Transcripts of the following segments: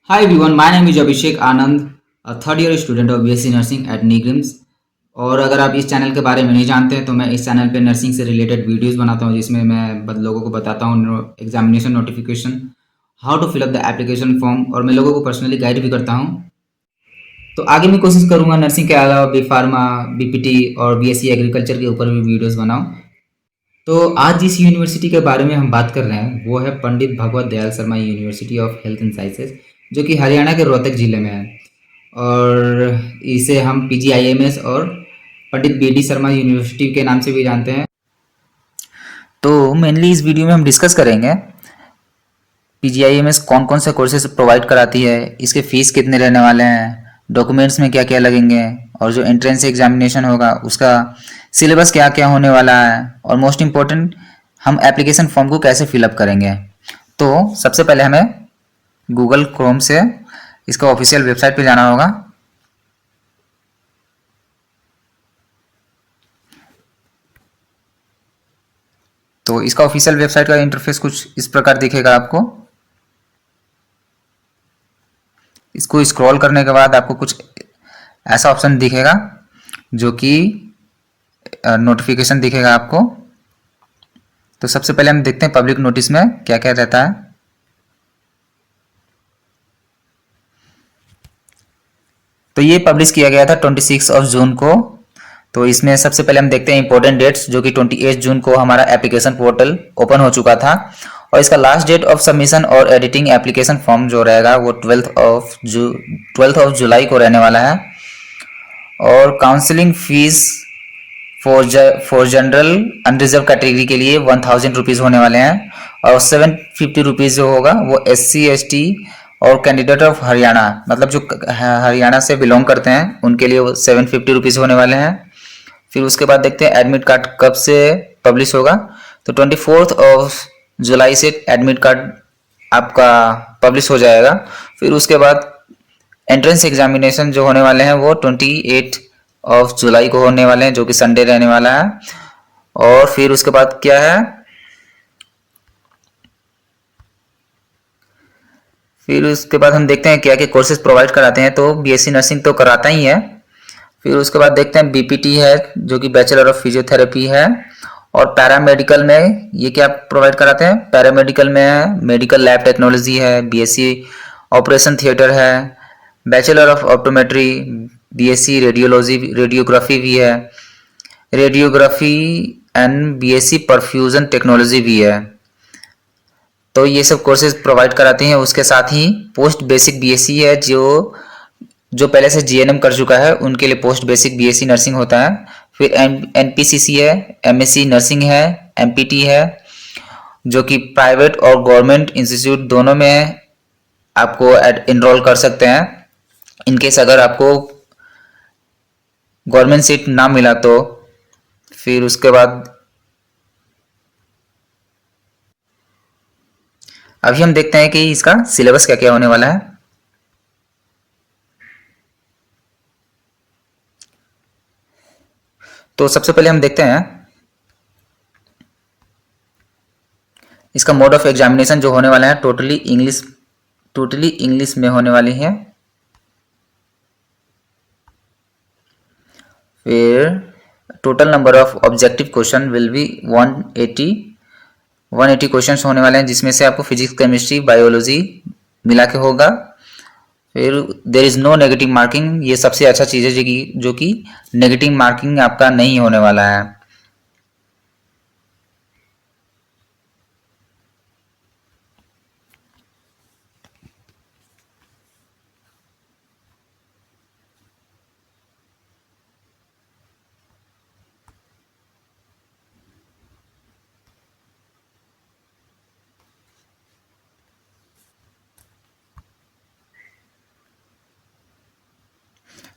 Hi everyone, my name is Abhishek Anand, a third year student of BSc Nursing at NIGRIMS। और अगर आप इस channel के बारे में नहीं जानते हैं तो मैं इस चैनल पे नर्सिंग से रिलेटेड वीडियोस बनाता हूं जिसमें मैं लोगों को बताता हूं examination notification, how to fill up the application form, और मैं लोगों को पर्सनली गाइड भी करता हूं। तो आगे मैं कोशिश करूंगा नर्सिंग के अलावा बी फार्मा, बीपीटी और बीएससी एग्रीकल्चर के ऊपर भी वीडियोज़ बनाऊँ। तो आज जिस यूनिवर्सिटी के बारे में हम बात कर रहे हैं वो है Pandit Bhagwat Dayal Sharma university of health and sciences, जो कि हरियाणा के रोहतक ज़िले में है। और इसे हम पीजीआईएमएस और पंडित बीडी शर्मा यूनिवर्सिटी के नाम से भी जानते हैं। तो मेनली इस वीडियो में हम डिस्कस करेंगे पीजीआईएमएस कौन कौन से कोर्सेज प्रोवाइड कराती है, इसके फीस कितने रहने वाले हैं, डॉक्यूमेंट्स में क्या क्या लगेंगे, और जो एंट्रेंस एग्जामिनेशन होगा उसका सिलेबस क्या क्या होने वाला है, और मोस्ट इम्पोर्टेंट हम एप्लीकेशन फॉर्म को कैसे फिलअप करेंगे। तो सबसे पहले हमें गूगल क्रोम से इसका ऑफिशियल वेबसाइट पे जाना होगा। तो इसका ऑफिशियल वेबसाइट का इंटरफेस कुछ इस प्रकार दिखेगा आपको। इसको स्क्रॉल करने के बाद आपको कुछ ऐसा ऑप्शन दिखेगा जो कि नोटिफिकेशन दिखेगा आपको। तो सबसे पहले हम देखते हैं पब्लिक नोटिस में क्या क्या रहता है। तो ये पब्लिश किया गया था 26 ऑफ जून को। तो इसमें सबसे पहले हम देखते हैं इंपॉर्टेंट डेट्स, जो कि 28 जून को हमारा एप्लीकेशन पोर्टल ओपन हो चुका था, और इसका लास्ट डेट ऑफ सबमिशन और एडिटिंग एप्लीकेशन फॉर्म जो रहेगा वो 12th ऑफ जुलाई को रहने वाला है। और counselling fees for general unreserved category के लिए 1000 रुपीज़ होने वाले हैं, और 750 रुपीज़ जो होगा वो SC ST और कैंडिडेट ऑफ हरियाणा, मतलब जो हरियाणा से बिलोंग करते हैं उनके लिए वो 750 रुपीज़ होने वाले हैं। फिर उसके बाद देखते हैं एडमिट कार्ड कब से पब्लिश होगा। तो 24 ऑफ जुलाई से एडमिट कार्ड आपका पब्लिश हो जाएगा। फिर उसके बाद एंट्रेंस एग्जामिनेशन जो होने वाले हैं वो 28 ऑफ जुलाई को होने वाले हैं, जो कि संडे रहने वाला है। और फिर उसके बाद क्या है, फिर उसके बाद हम देखते हैं क्या क्या कोर्सेज प्रोवाइड कराते हैं। तो बीएससी नर्सिंग तो कराता ही है। फिर उसके बाद देखते हैं बीपीटी है, जो कि बैचलर ऑफ फिजियोथेरेपी है। और पैरामेडिकल में ये क्या प्रोवाइड कराते हैं, पैरामेडिकल में मेडिकल लैब टेक्नोलॉजी है, बीएससी ऑपरेशन थिएटर है, bachelor of optometry, BSc radiology radiography भी है, radiography and BSc perfusion technology भी है। तो ये सब कोर्सेज प्रोवाइड कराते हैं। उसके साथ ही पोस्ट बेसिक बीएससी है, जो जो पहले से जीएनएम कर चुका है उनके लिए पोस्ट बेसिक बीएससी नर्सिंग होता है। फिर एनपीसीसी है, एमएससी नर्सिंग है, एमपीटी है, जो कि प्राइवेट और गवर्नमेंट इंस्टीट्यूट दोनों में आपको इनरोल कर सकते हैं। इनकेस अगर आपको गवर्नमेंट सीट ना मिला तो। फिर उसके बाद अभी हम देखते हैं कि इसका सिलेबस क्या क्या होने वाला है। तो सबसे पहले हम देखते हैं इसका मोड ऑफ एग्जामिनेशन जो होने वाला है, टोटली इंग्लिश में होने वाली है। फिर total number of objective question will be 180 questions होने वाले हैं, जिसमें से आपको फिजिक्स, केमिस्ट्री, बायोलॉजी मिला के होगा। फिर there is no negative marking, ये सबसे अच्छा चीज़ है जो कि नेगेटिव मार्किंग आपका नहीं होने वाला है।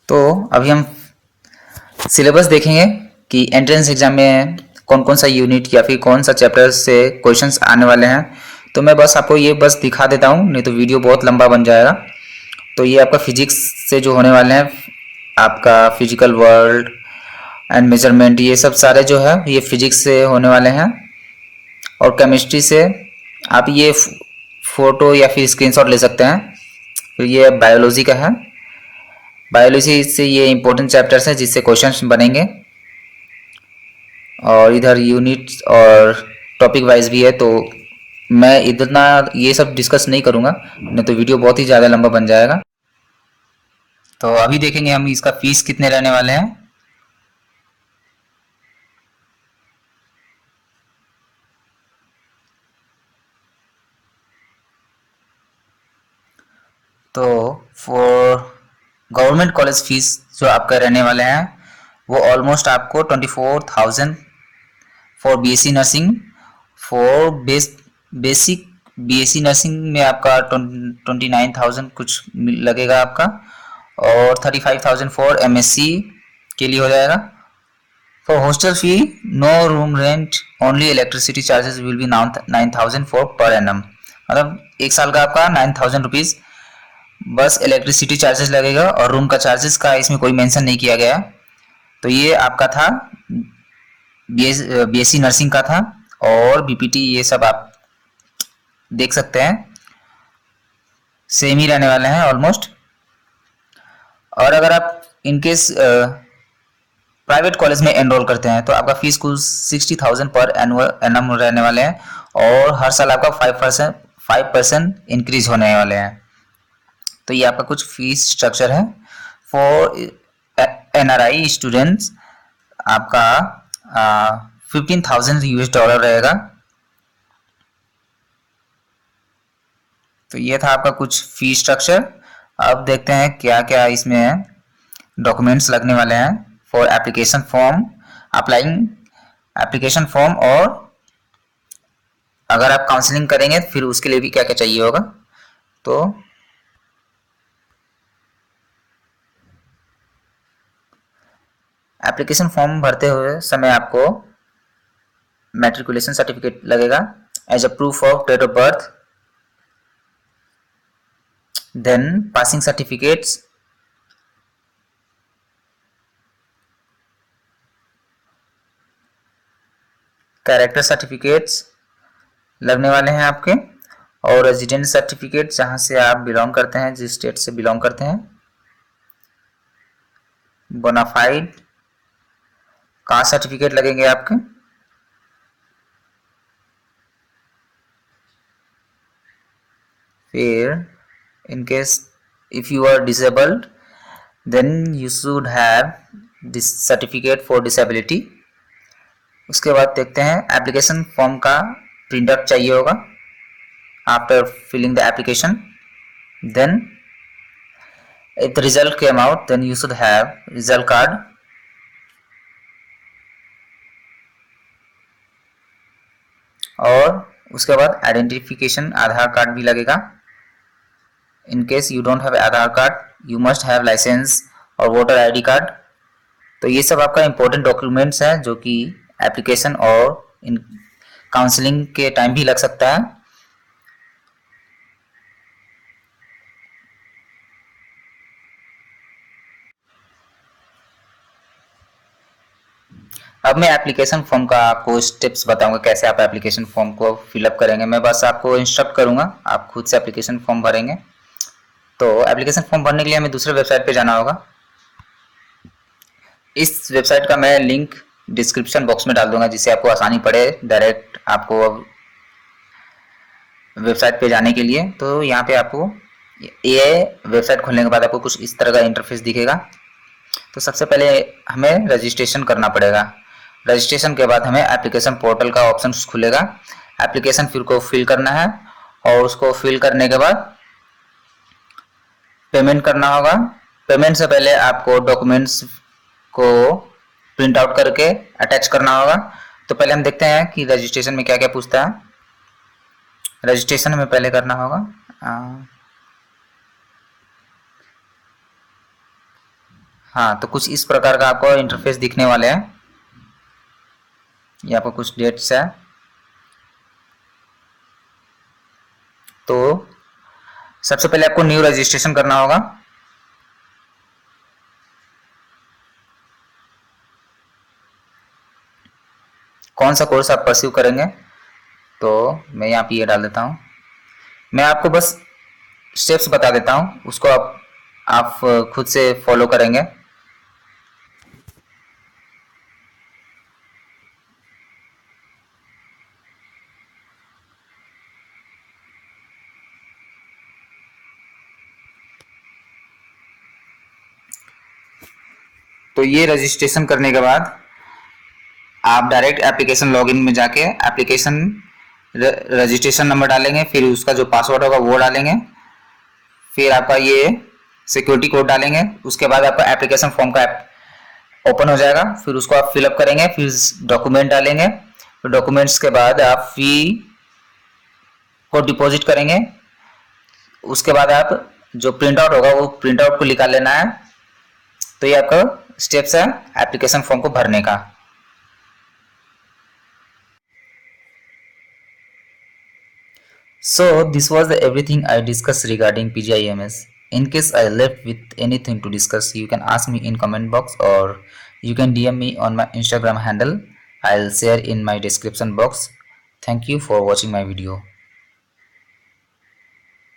तो अभी हम सिलेबस देखेंगे कि एंट्रेंस एग्जाम में कौन कौन सा यूनिट या फिर कौन सा चैप्टर से क्वेश्चंस आने वाले हैं। तो मैं बस आपको ये बस दिखा देता हूँ, नहीं तो वीडियो बहुत लंबा बन जाएगा। तो ये आपका फिजिक्स से जो होने वाले हैं, आपका फिजिकल वर्ल्ड एंड मेजरमेंट, ये सब सारे जो है ये फिजिक्स से होने वाले हैं। और केमिस्ट्री से आप ये फोटो या फिर स्क्रीनशॉट ले सकते हैं। फिर ये बायोलॉजी का है। बायोलॉजी से ये इंपॉर्टेंट चैप्टर्स है जिससे क्वेश्चंस बनेंगे, और इधर यूनिट्स और टॉपिक वाइज भी है, तो मैं इतना ये सब डिस्कस नहीं करूँगा, नहीं तो वीडियो बहुत ही ज़्यादा लंबा बन जाएगा। तो अभी देखेंगे हम इसका फीस कितने रहने वाले हैं। तो फॉर गवर्नमेंट कॉलेज फीस जो आपका रहने वाले हैं वो ऑलमोस्ट आपको 24,000 for BSc nursing. For basic BSc nursing में आपका 29,000 कुछ लगेगा आपका, और 35,000 फॉर एमएससी के लिए हो जाएगा। For hostel fee no room rent only electricity charges will be 9,000 for per annum, मतलब एक साल का आपका 9,000 रुपीज़ बस इलेक्ट्रिसिटी चार्जेस लगेगा, और रूम का चार्जेस का इसमें कोई मेंशन नहीं किया गया। तो ये आपका था बीएससी नर्सिंग का था, और बीपीटी ये सब आप देख सकते हैं सेम ही रहने वाले हैं ऑलमोस्ट। और अगर आप इनकेस प्राइवेट कॉलेज में एनरोल करते हैं तो आपका फीस कुछ 60,000 पर एनम रहने वाले हैं, और हर साल आपका 5% इंक्रीज होने वाले हैं। तो ये आपका कुछ फीस स्ट्रक्चर है। फॉर एनआरआई स्टूडेंट्स आपका 15,000 यूएस डॉलर रहेगा। तो ये था आपका कुछ फी स्ट्रक्चर। अब देखते हैं क्या क्या इसमें डॉक्यूमेंट्स लगने वाले हैं for application form, applying application form, और अगर आप काउंसलिंग करेंगे फिर उसके लिए भी क्या क्या चाहिए होगा। तो एप्लीकेशन फॉर्म भरते हुए समय आपको मैट्रिकुलेशन सर्टिफिकेट लगेगा as a proof of date of birth, then passing certificates, character certificates लगने वाले हैं आपके, और रेजिडेंट सर्टिफिकेट जहां से आप बिलोंग करते हैं, जिस स्टेट से बिलोंग करते हैं, बोनाफाइड कास्ट सर्टिफिकेट लगेंगे आपके, फिर in case if you are disabled then you should have this certificate for disability। उसके बाद देखते हैं एप्लीकेशन फॉर्म का प्रिंट आउट चाहिए होगा after filling the application, then if the result came out then you should have result card, और उसके बाद आइडेंटिफिकेशन आधार कार्ड भी लगेगा। In case you don't have Aadhaar card you must have licence और voter ID card. तो ये सब आपका इंपॉर्टेंट डॉक्यूमेंट्स हैं जो कि एप्लीकेशन और इन काउंसलिंग के टाइम भी लग सकता है। अब मैं एप्लीकेशन फॉर्म का आपको स्टेप्स बताऊंगा कैसे आप एप्लीकेशन फॉर्म को फिलअप करेंगे। मैं बस आपको इंस्ट्रक्ट करूंगा, आप खुद से एप्लीकेशन फॉर्म भरेंगे। तो एप्लीकेशन फॉर्म भरने के लिए हमें दूसरे वेबसाइट पे जाना होगा। इस वेबसाइट का मैं लिंक डिस्क्रिप्शन बॉक्स में डाल दूंगा जिससे आपको आसानी पड़े डायरेक्ट आपको वेबसाइट पे जाने के लिए। तो यहाँ पे आपको ये वेबसाइट खोलने के बाद आपको कुछ इस तरह का इंटरफेस दिखेगा। तो सबसे पहले हमें रजिस्ट्रेशन करना पड़ेगा। रजिस्ट्रेशन के बाद हमें एप्लीकेशन पोर्टल का ऑप्शन खुलेगा, एप्लीकेशन फिर को फिल करना है, और उसको फिल करने के बाद पेमेंट करना होगा। पेमेंट से पहले आपको डॉक्यूमेंट्स को प्रिंट आउट करके अटैच करना होगा। तो पहले हम देखते हैं कि रजिस्ट्रेशन में क्या क्या पूछता है। रजिस्ट्रेशन हमें पहले करना होगा। हाँ, तो कुछ इस प्रकार का आपको इंटरफेस दिखने वाले हैं। ये आपको कुछ डेट्स है। तो सबसे पहले आपको न्यू रजिस्ट्रेशन करना होगा। कौन सा कोर्स आप परस्यू करेंगे, तो मैं यहाँ पे ये डाल देता हूँ। मैं आपको बस स्टेप्स बता देता हूँ, उसको आप खुद से फॉलो करेंगे। तो ये रजिस्ट्रेशन करने के बाद आप डायरेक्ट एप्लीकेशन लॉगिन में जाके एप्लीकेशन रजिस्ट्रेशन नंबर डालेंगे, फिर उसका जो पासवर्ड होगा वो डालेंगे, फिर आपका ये सिक्योरिटी कोड डालेंगे, उसके बाद आपका एप्लीकेशन फॉर्म का ओपन हो जाएगा, फिर उसको आप फिलअप करेंगे, फिर डॉक्यूमेंट डालेंगे, फिर डॉक्यूमेंट्स के बाद आप फी को डिपॉजिट करेंगे। उसके बाद आप जो प्रिंट आउट होगा वो प्रिंट आउट को निकाल लेना है। तो ये आपका स्टेप्स है एप्लीकेशन फॉर्म को भरने का। So this was the everything I discussed regarding PGIMS. In case I left with anything to discuss, you can ask me in comment box or you can DM me on my Instagram handle. I'll share in my description box. Thank you for watching my video.